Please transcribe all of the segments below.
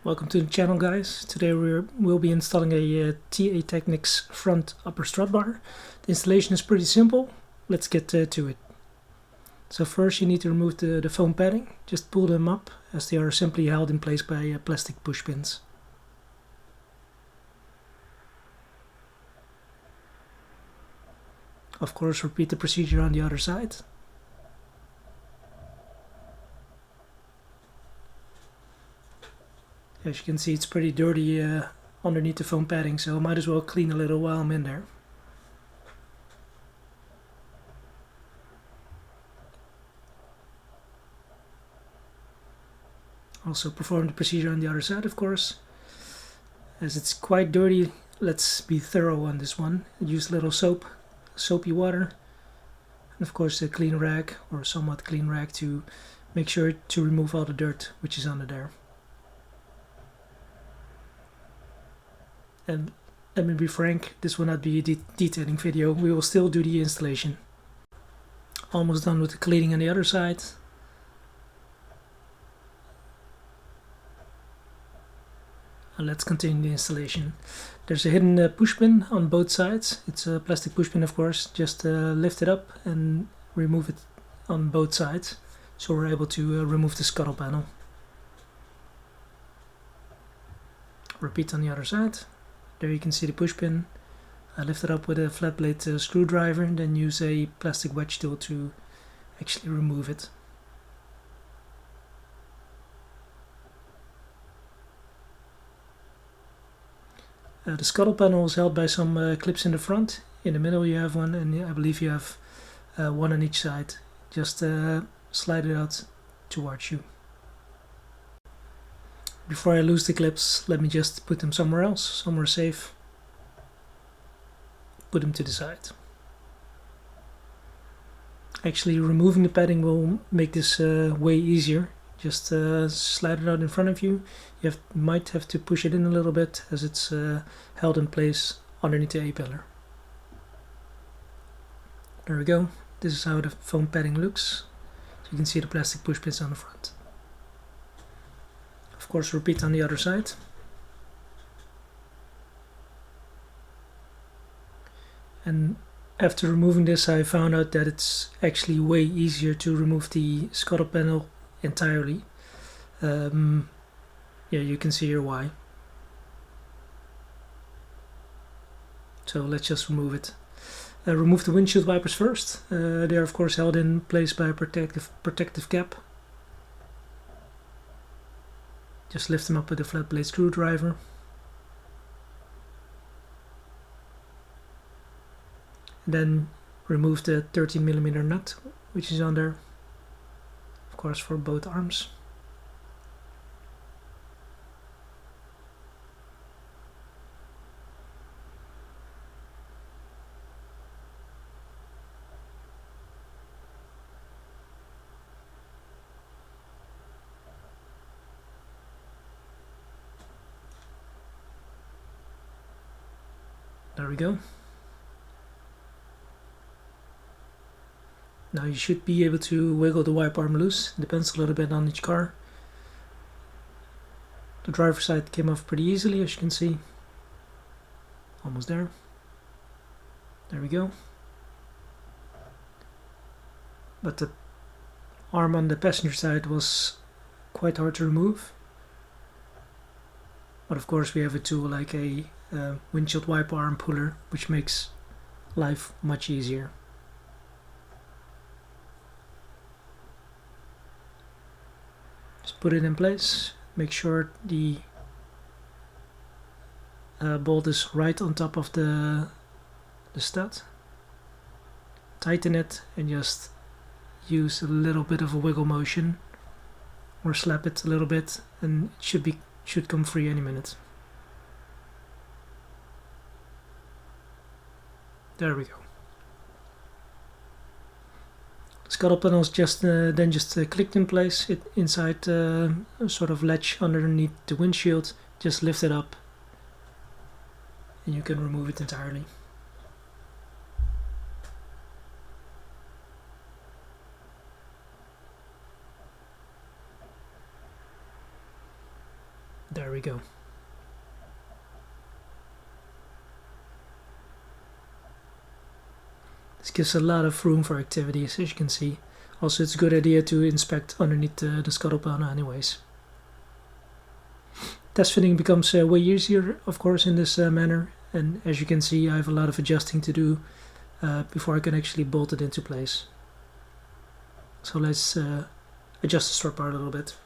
Welcome to the channel, guys. Today we'll be installing a TA Technix front upper strut bar. The installation is pretty simple. Let's get to it. So first you need to remove the foam padding. Just pull them up as they are simply held in place by plastic push pins. Of course, repeat the procedure on the other side. As you can see, it's pretty dirty underneath the foam padding, so I might as well clean a little while I'm in there. Also perform the procedure on the other side, of course. As it's quite dirty, let's be thorough on this one. Use a little soapy water, and of course a clean rag or somewhat clean rag to make sure to remove all the dirt which is under there. And let me be frank, this will not be a detailing video. We will still do the installation. Almost done with the cleaning on the other side. And let's continue the installation. There's a hidden push pin on both sides. It's a plastic push pin, of course. Just lift it up and remove it on both sides, so we're able to remove the scuttle panel. Repeat on the other side. There you can see the push pin. I lift it up with a flat blade screwdriver and then use a plastic wedge tool to actually remove it. The scuttle panel is held by some clips in the front. In the middle you have one, and I believe you have one on each side. Just slide it out towards you. Before I lose the clips, let me just put them somewhere else, somewhere safe. Put them to the side. Actually, removing the padding will make this way easier. Just slide it out in front of you. You might have to push it in a little bit as it's held in place underneath the A-pillar. There we go. This is how the foam padding looks. So you can see the plastic push pins on the front. Of course, repeat on the other side. And after removing this, I found out that it's actually way easier to remove the scuttle panel entirely. Yeah, you can see here why. So let's just remove it. Remove the windshield wipers first. They are of course held in place by a protective cap. Just lift them up with a flat blade screwdriver. Then remove the 13mm nut which is on there, of course for both arms. There we go. Now you should be able to wiggle the wiper arm loose. Depends a little bit on each car. The driver's side came off pretty easily, as you can see. Almost there. There we go. But the arm on the passenger side was quite hard to remove. But of course we have a tool like a windshield wiper arm puller, which makes life much easier. Just put it in place. Make sure the bolt is right on top of the stud. Tighten it and just use a little bit of a wiggle motion, or slap it a little bit, and it should come free any minute. There we go. The scuttle panel is just clicked in place. Inside a sort of latch underneath the windshield. Just lift it up and you can remove it entirely. There There we go. This gives a lot of room for activities, as you can see. Also, it's a good idea to inspect underneath the scuttle panel anyways. Test fitting becomes way easier, of course, in this manner, and as you can see, I have a lot of adjusting to do before I can actually bolt it into place. So let's adjust the strut bar a little bit.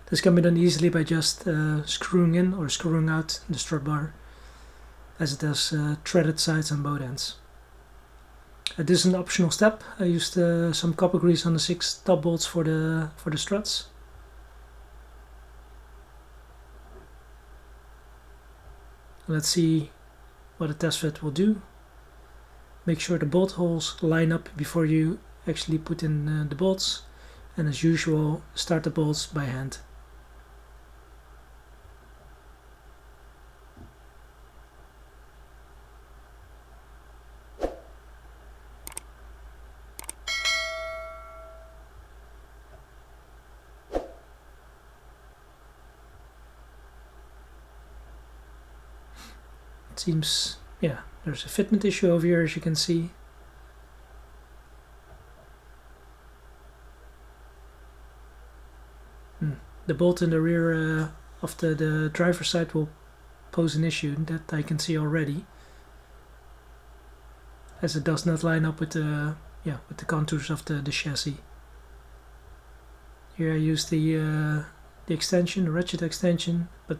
This can be done easily by just screwing in or screwing out the strut bar, as it has threaded sides on both ends. This is an optional step. I used some copper grease on the 6 top bolts for the struts. Let's see what a test fit will do. Make sure the bolt holes line up before you actually put in the bolts, and as usual, start the bolts by hand. It seems, yeah, there's a fitment issue over here, as you can see. The bolt in the rear of the driver's side will pose an issue, that I can see already, as it does not line up with the contours of the chassis. Here I use the extension, the ratchet extension, but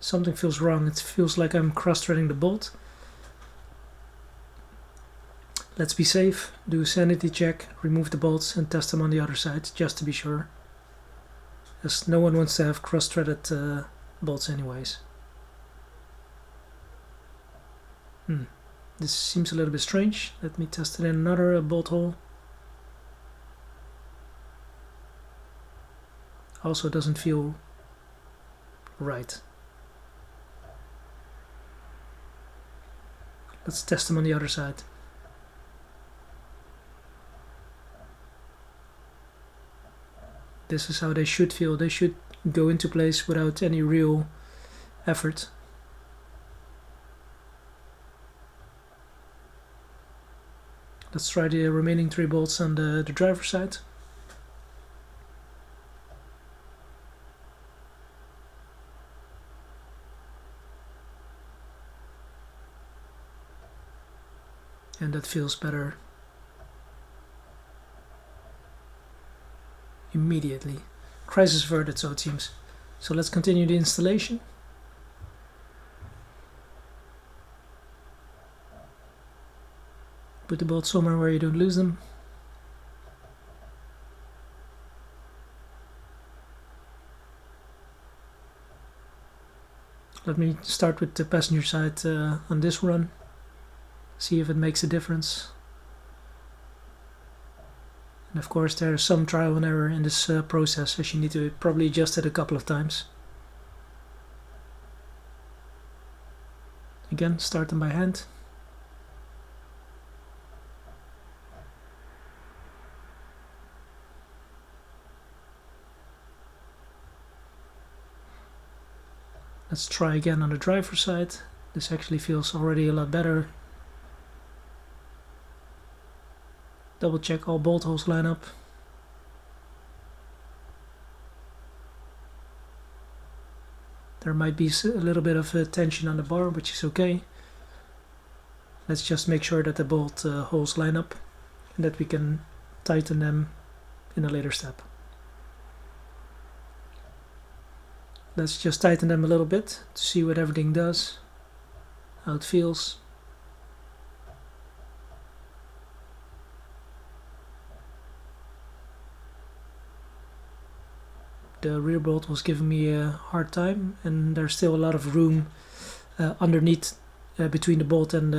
something feels wrong. It feels like I'm cross-threading the bolt. Let's be safe, do a sanity check, remove the bolts and test them on the other side, just to be sure, as no one wants to have cross-threaded bolts anyways. This seems a little bit strange. Let me test it in another bolt hole. Also doesn't feel right. Let's test them on the other side. This is how they should feel. They should go into place without any real effort. Let's try the remaining 3 bolts on the driver's side. And that feels better immediately. Crisis averted, so it seems. So let's continue the installation. Put the bolts somewhere where you don't lose them. Let me start with the passenger side on this run. See if it makes a difference. And of course there's some trial and error in this process, as you need to probably adjust it a couple of times. Again, start them by hand. Let's try again on the driver's side. This actually feels already a lot better. Double check all bolt holes line up. There might be a little bit of tension on the bar, which is okay. Let's just make sure that the bolt holes line up and that we can tighten them in a later step. Let's just tighten them a little bit to see what everything does, how it feels. The rear bolt was giving me a hard time, and there's still a lot of room underneath between the bolt and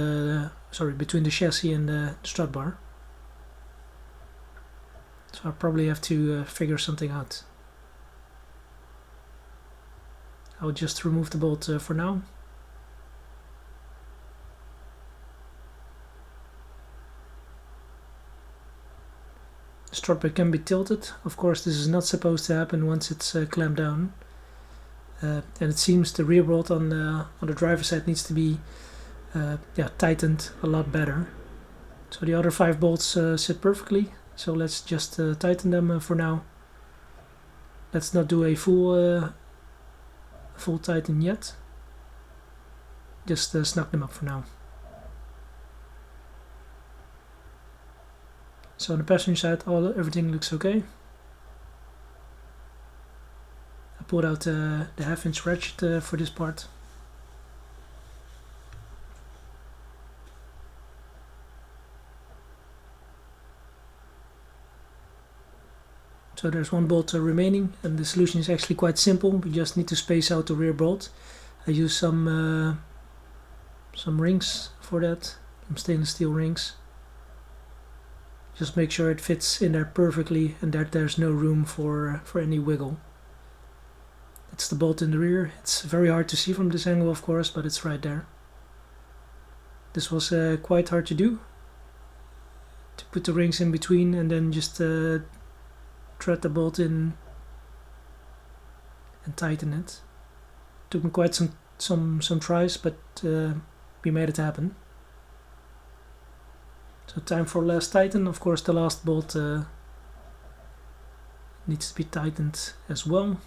between the chassis and the strut bar. So I'll probably have to figure something out. I'll just remove the bolt for now. The strut bar can be tilted. Of course, this is not supposed to happen once it's clamped down. And it seems the rear bolt on the driver's side needs to be tightened a lot better. So the other 5 bolts sit perfectly. So let's just tighten them for now. Let's not do a full tighten yet. Just snug them up for now. So on the passenger side, everything looks okay. I pulled out the 1/2" ratchet for this part. So there's 1 bolt remaining, and the solution is actually quite simple. We just need to space out the rear bolt. I use some rings for that, some stainless steel rings. Just make sure it fits in there perfectly and that there's no room for any wiggle. It's the bolt in the rear. It's very hard to see from this angle, of course, but it's right there. This was quite hard to do. To put the rings in between and then just thread the bolt in and tighten it. Took me quite some tries, but we made it happen. So time for last tighten. Of course, the last bolt needs to be tightened as well.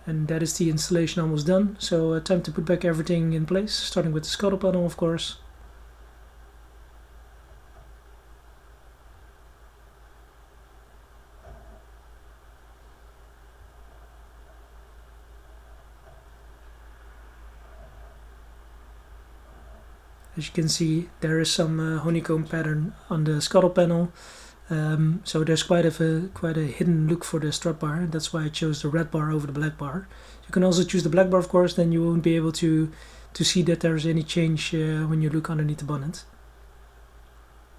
And that is the installation almost done. So time to put back everything in place, starting with the scuttle panel, of course. As you can see, there is some honeycomb pattern on the scuttle panel. So there's quite a hidden look for the strut bar. That's why I chose the red bar over the black bar. You can also choose the black bar, of course, then you won't be able to see that there's any change when you look underneath the bonnet.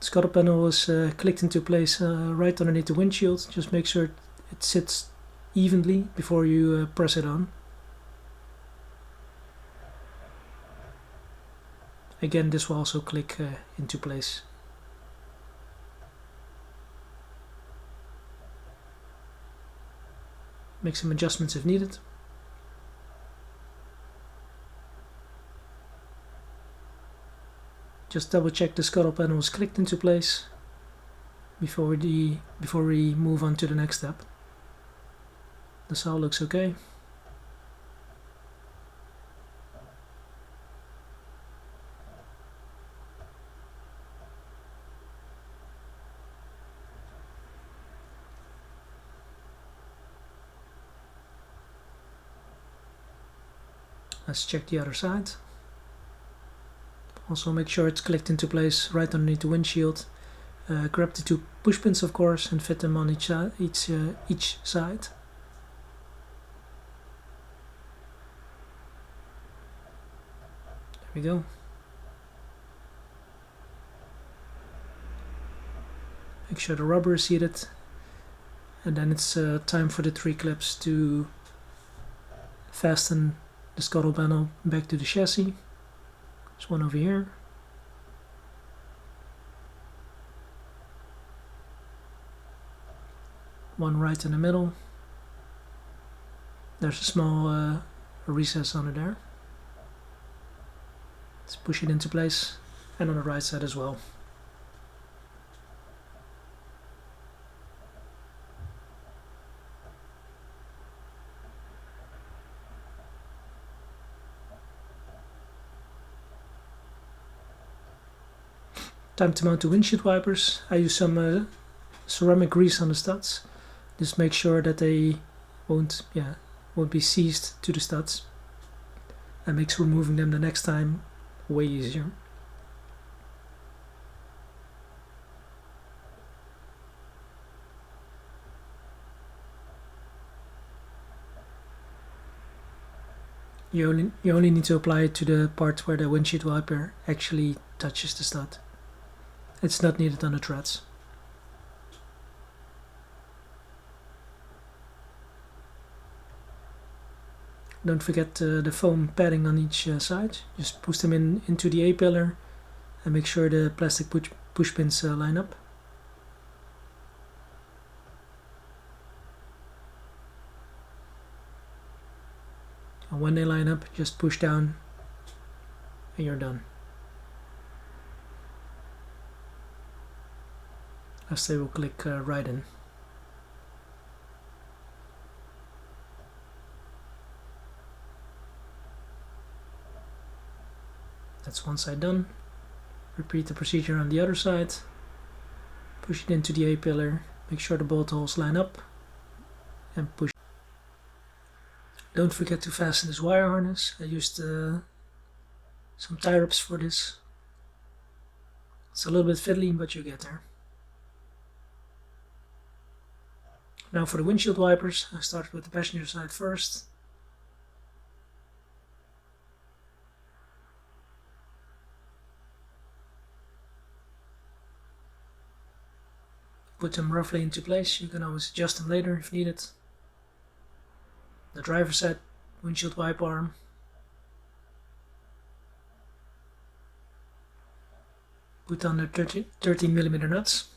The scuttle panel is clicked into place right underneath the windshield. Just make sure it sits evenly before you press it on. Again, this will also click into place. Make some adjustments if needed. Just double check the scuttle panel is clicked into place before we move on to the next step. This all looks okay. Let's check the other side. Also make sure it's clicked into place right underneath the windshield. Grab the 2 push pins, of course, and fit them on each side. There we go. Make sure the rubber is seated, and then it's time for the 3 clips to fasten the scuttle panel back to the chassis. There's one over here. One right in the middle. There's a small recess under there. Let's push it into place, and on the right side as well. Time to mount the windshield wipers. I use some ceramic grease on the studs. Just make sure that they won't be seized to the studs. That makes removing them the next time way easier. You only need to apply it to the part where the windshield wiper actually touches the stud. It's not needed on the threads. Don't forget the foam padding on each side. Just push them into the A-pillar and make sure the plastic push pins line up. And when they line up, just push down and you're done. As they will click right in. That's one side done. Repeat the procedure on the other side. Push it into the A-pillar, make sure the bolt holes line up, and push. Don't forget to fasten this wire harness. I used some tie-ups for this. It's a little bit fiddly, but you get there. Now for the windshield wipers, I started with the passenger side first. Put them roughly into place. You can always adjust them later if needed. The driver's side windshield wiper arm. Put on the 13mm nuts.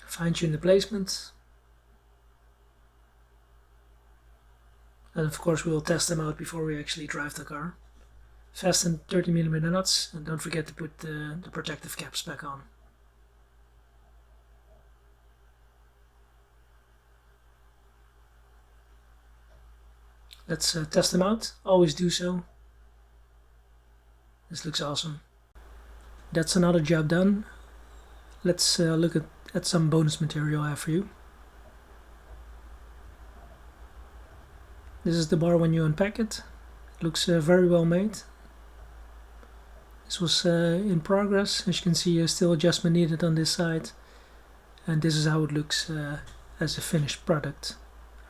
Fine tune the placement. And of course we will test them out before we actually drive the car. Fasten 13mm nuts and don't forget to put the protective caps back on. Let's test them out. Always do so. This looks awesome. That's another job done. Let's look at some bonus material I have for you. This is the bar when you unpack it. It looks very well made. This was in progress. As you can see, still adjustment needed on this side. And this is how it looks as a finished product.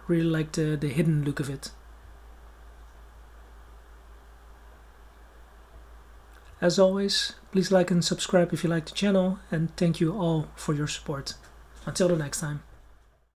I really like the hidden look of it. As always, please like and subscribe if you like the channel, and thank you all for your support. Until the next time.